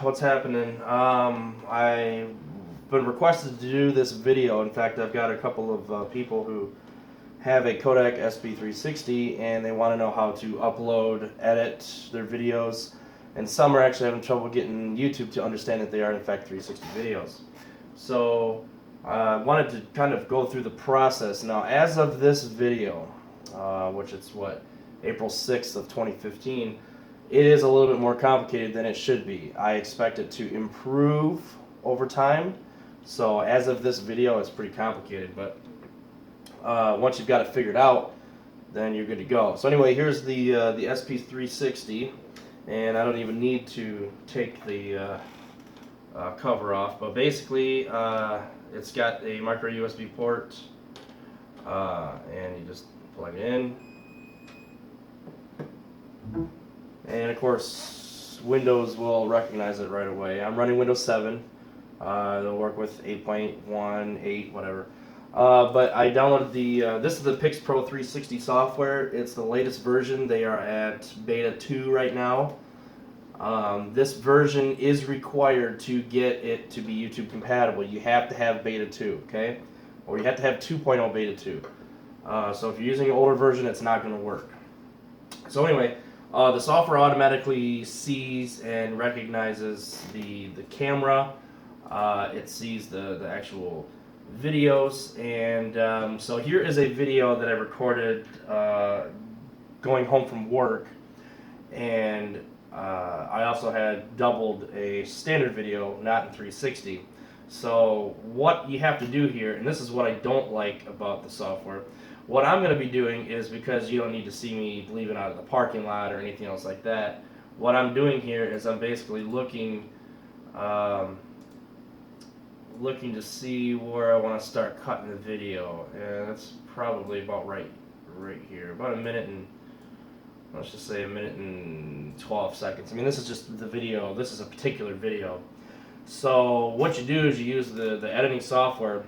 what's happening? I've been requested to do this video. In fact, I've got a couple of people who have a Kodak SP360 and they want to know how to upload, edit their videos, and some are actually having trouble getting YouTube to understand that they are in fact 360 videos. So I wanted to kind of go through the process. Now, as of this video, which is what, April 6th of 2015, it is a little bit more complicated than it should be. I expect it to improve over time. So as of this video, it's pretty complicated, but once you've got it figured out, then you're good to go. So anyway, here's the SP360, and I don't even need to take the cover off, but basically it's got a micro USB port, and you just plug it in. And of course, Windows will recognize it right away. I'm running Windows 7. It'll work with 8.1, 8, whatever. But I downloaded this is the Pix Pro 360 software. It's the latest version. They are at beta 2 right now. This version is required to get it to be YouTube compatible. You have to have beta 2, okay? Or you have to have 2.0 beta 2. So if you're using an older version, it's not going to work. So anyway, the software automatically sees and recognizes the camera. It sees the actual videos, and so here is a video that I recorded going home from work, and I also had doubled a standard video, not in 360. So what you have to do here, and this is what I don't like about the software, what I'm going to be doing is, because you don't need to see me leaving out of the parking lot or anything else like that, what I'm doing here is I'm basically looking to see where I want to start cutting the video, and that's probably about right here, about a minute and, let's just say, a minute and 12 seconds. I mean, this is just the video. This is a particular video. So what you do is you use the editing software,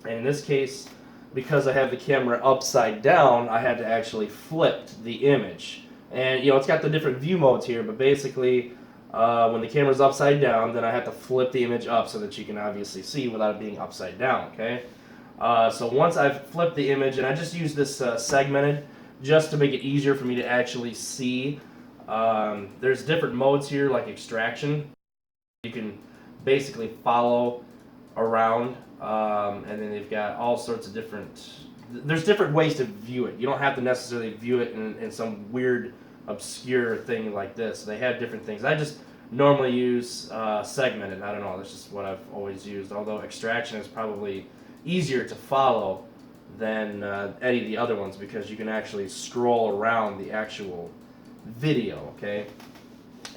and in this case, because I have the camera upside down, I had to actually flip the image. And it's got the different view modes here, but basically when the camera's upside down, then I have to flip the image up so that you can obviously see without it being upside down, okay? So once I've flipped the image, and I just use this segmented just to make it easier for me to actually see. There's different modes here, like extraction. You can basically follow around, and then they've got all sorts of there's different ways to view it. You don't have to necessarily view it in some weird obscure thing like this. They have different things. I just normally use segmented. I don't know, that's just what I've always used, although extraction is probably easier to follow than any of the other ones, because you can actually scroll around the actual video, okay?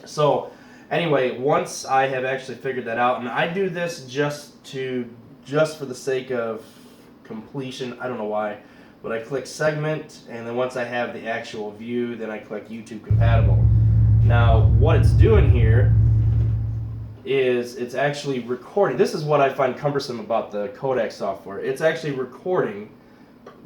So anyway, once I have actually figured that out, and I do this just for the sake of completion, I don't know why, but I click segment, and then once I have the actual view, then I click YouTube compatible. Now what it's doing here is it's actually recording. This is what I find cumbersome about the Kodak software. It's actually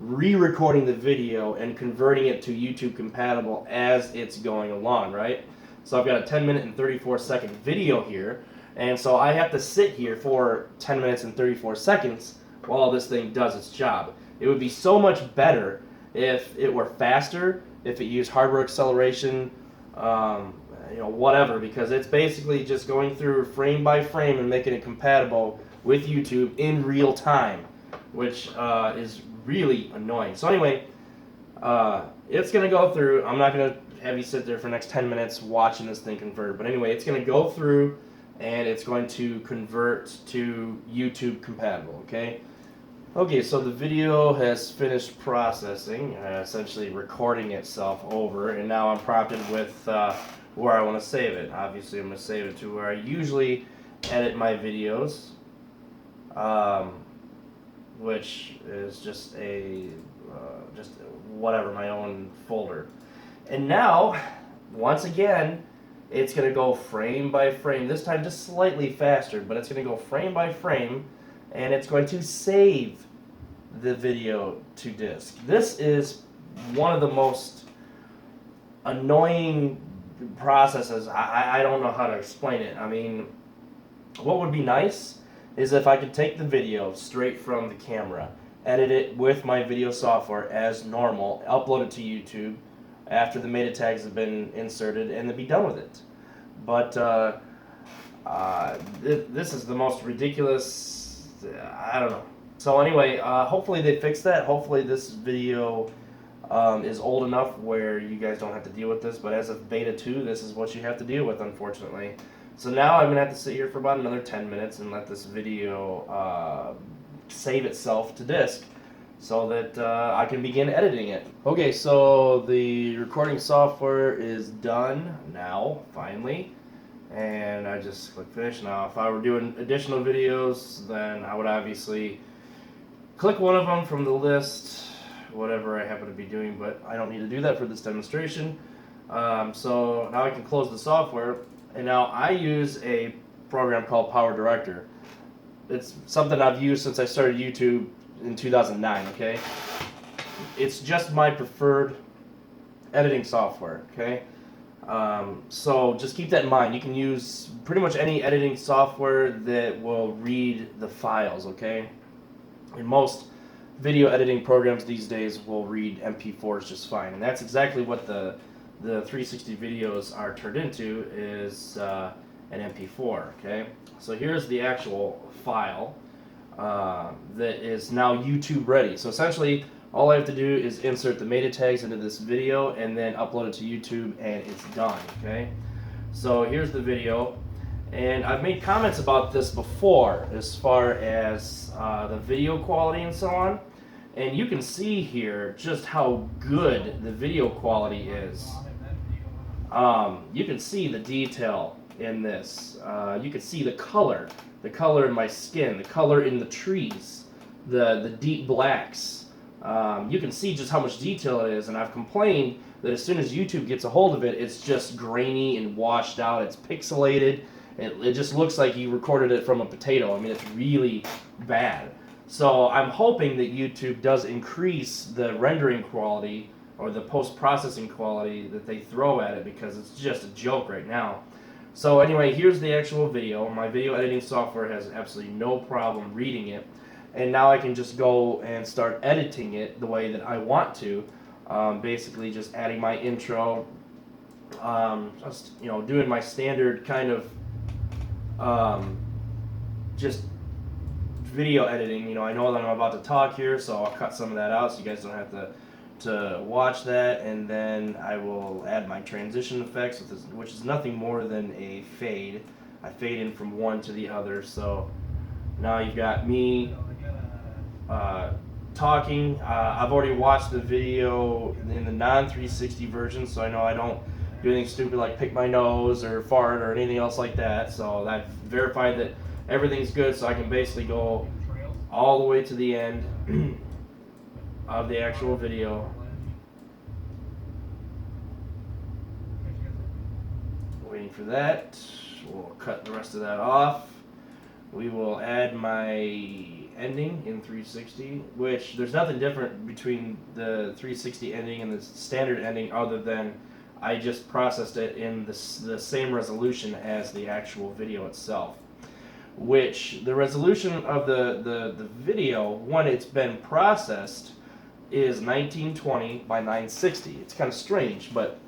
re-recording the video and converting it to YouTube compatible as it's going along, right? So I've got a 10-minute and 34-second video here, and so I have to sit here for 10 minutes and 34 seconds while this thing does its job. It would be so much better if it were faster, if it used hardware acceleration, whatever, because it's basically just going through frame by frame and making it compatible with YouTube in real time, which is really annoying. So anyway, it's going to go through. I'm not going to have you sit there for the next 10 minutes watching this thing convert, but anyway, it's going to go through and it's going to convert to YouTube compatible, okay? Okay, so the video has finished processing, essentially recording itself over, and now I'm prompted with where I want to save it. Obviously, I'm going to save it to where I usually edit my videos, which is just whatever, my own folder. And now, once again, it's going to go frame by frame, this time just slightly faster, but it's going to go frame by frame, and it's going to save the video to disk. This is one of the most annoying processes. I don't know how to explain it. I mean, what would be nice is if I could take the video straight from the camera, edit it with my video software as normal, upload it to YouTube after the meta tags have been inserted, and then be done with it. But this is the most ridiculous, I don't know. So anyway, hopefully they fix that. Hopefully this video is old enough where you guys don't have to deal with this, but as of beta 2, this is what you have to deal with, unfortunately. So now I'm going to have to sit here for about another 10 minutes and let this video save itself to disk so that I can begin editing it. Okay, so the recording software is done now, finally. And I just click finish. Now, if I were doing additional videos, then I would obviously click one of them from the list, whatever I happen to be doing, but I don't need to do that for this demonstration. So now I can close the software, and now I use a program called Power Director. It's something I've used since I started YouTube in 2009, okay? It's just my preferred editing software, okay? So just keep that in mind. You can use pretty much any editing software that will read the files, okay? And most video editing programs these days will read MP4s just fine, and that's exactly what the 360 videos are turned into, is an MP4, okay? So here's the actual file that is now YouTube ready. So essentially all I have to do is insert the meta tags into this video and then upload it to YouTube, and it's done, okay? So here's the video, and I've made comments about this before as far as the video quality and so on, and you can see here just how good the video quality is. You can see the detail in this. You can see the color in my skin, the color in the trees, the deep blacks. You can see just how much detail it is, and I've complained that as soon as YouTube gets a hold of it, it's just grainy and washed out. It's pixelated. It just looks like you recorded it from a potato. I mean, it's really bad. So I'm hoping that YouTube does increase the rendering quality or the post-processing quality that they throw at it, because it's just a joke right now. So anyway, here's the actual video. My video editing software has absolutely no problem reading it. And now I can just go and start editing it the way that I want to. Basically just adding my intro, just, you know, doing my standard kind of just video editing. You know, I know that I'm about to talk here, so I'll cut some of that out so you guys don't have to watch that, and then I will add my transition effects, which is nothing more than a fade. I fade in from one to the other, so now you've got me talking. I've already watched the video in the non-360 version, so I know I don't do anything stupid like pick my nose or fart or anything else like that. So I've verified that everything's good, so I can basically go all the way to the end of the actual video. Waiting for that. We'll cut the rest of that off. We will add my ending in 360, which there's nothing different between the 360 ending and the standard ending other than I just processed it in the same resolution as the actual video itself. Which the resolution of the video, when it's been processed, is 1920 by 960. It's kind of strange, but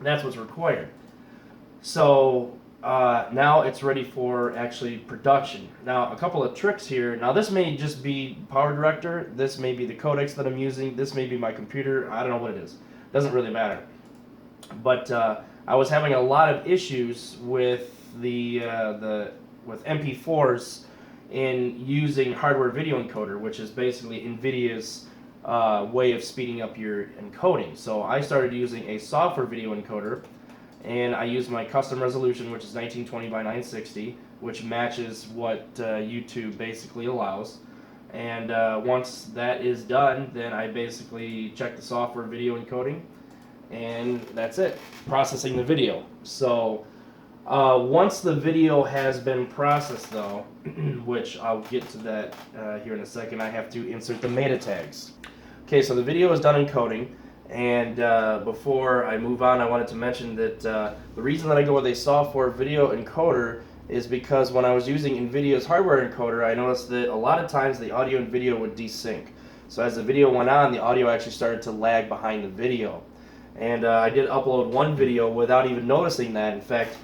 that's what's required. So now it's ready for actually production. Now a couple of tricks here. Now this may just be Power Director, this may be the codecs that I'm using, this may be my computer, I don't know what it is. Doesn't really matter. But I was having a lot of issues with with MP4s in using hardware video encoder, which is basically NVIDIA's way of speeding up your encoding. So I started using a software video encoder, and I used my custom resolution, which is 1920 by 960, which matches what YouTube basically allows. And once that is done, then I basically check the software video encoding, and that's it, processing the video. So once the video has been processed though, which I'll get to that here in a second, I have to insert the meta tags. Okay, so the video is done encoding, And before I move on, I wanted to mention that the reason that I go with a software video encoder is because when I was using NVIDIA's hardware encoder, I noticed that a lot of times the audio and video would desync. So as the video went on, the audio actually started to lag behind the video. And I did upload one video without even noticing that. In fact,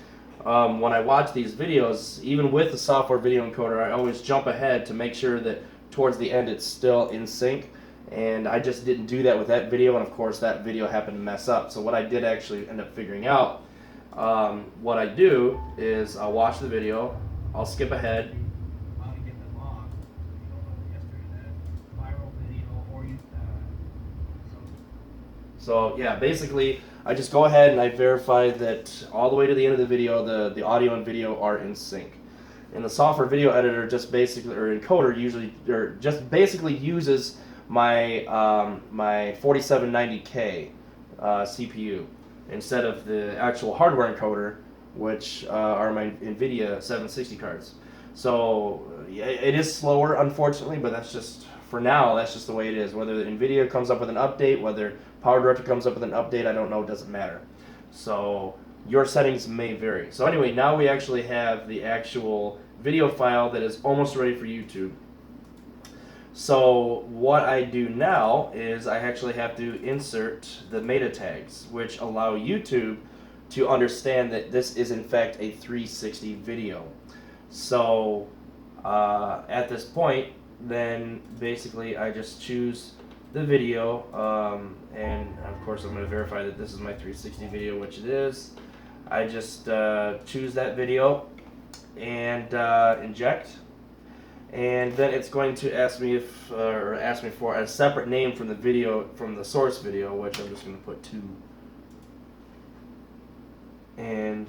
when I watch these videos, even with the software video encoder, I always jump ahead to make sure that towards the end it's still in sync. And I just didn't do that with that video, and of course that video happened to mess up. So what I did actually end up figuring out, what I do is I'll watch the video, I'll skip ahead. So yeah, basically I just go ahead and I verify that all the way to the end of the video, the audio and video are in sync. And the software video editor just basically, or encoder usually, or just basically uses my my 4790K CPU instead of the actual hardware encoder, which are my NVIDIA 760 cards. So it is slower, unfortunately, but that's just, for now, that's just the way it is. Whether the NVIDIA comes up with an update, whether PowerDirector comes up with an update, I don't know, it doesn't matter. So your settings may vary. So anyway, now we actually have the actual video file that is almost ready for YouTube. So what I do now is I actually have to insert the meta tags, which allow YouTube to understand that this is in fact a 360 video. So at this point, then basically I just choose the video, and of course I'm going to verify that this is my 360 video, which it is. I just choose that video and inject. And then it's going to ask me if, or ask me for a separate name from the video, from the source video, which I'm just going to put 2. And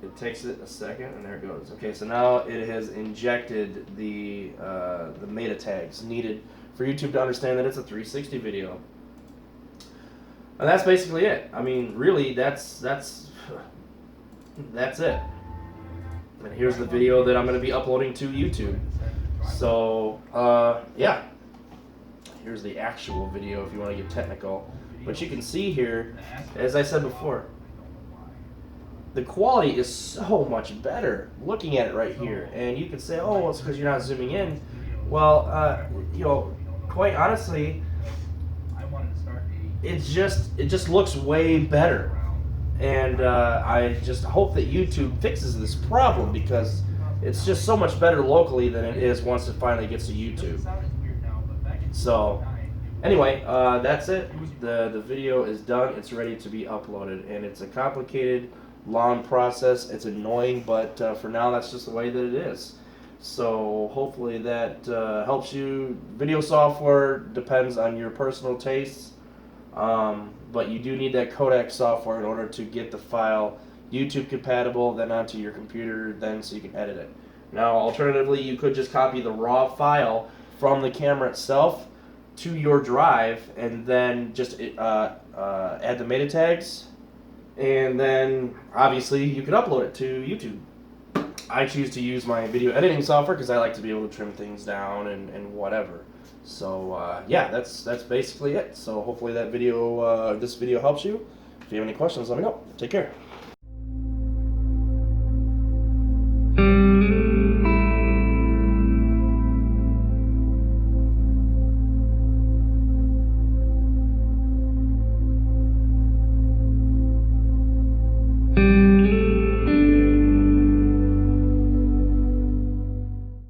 it takes it a second, and there it goes. Okay, so now it has injected the meta tags needed for YouTube to understand that it's a 360 video. And that's basically it. I mean, really, that's it. And here's the video that I'm going to be uploading to YouTube. So, yeah. Here's the actual video if you want to get technical. But you can see here, as I said before, the quality is so much better looking at it right here. And you can say, oh, well, it's because you're not zooming in. Well, you know, quite honestly, it just looks way better. And I just hope that YouTube fixes this problem, because it's just so much better locally than it is once it finally gets to YouTube. So anyway, that's it. The video is done. It's ready to be uploaded, and it's a complicated, long process. It's annoying, but for now that's just the way that it is. So hopefully that helps you. Video software depends on your personal tastes. But you do need that Kodak software in order to get the file YouTube compatible, then onto your computer, then so you can edit it. Now, alternatively, you could just copy the raw file from the camera itself to your drive, and then just add the meta tags, and then obviously you could upload it to YouTube. I choose to use my video editing software because I like to be able to trim things down and whatever. So yeah, that's basically it. So hopefully that video, this video helps you. If you have any questions, let me know. Take care.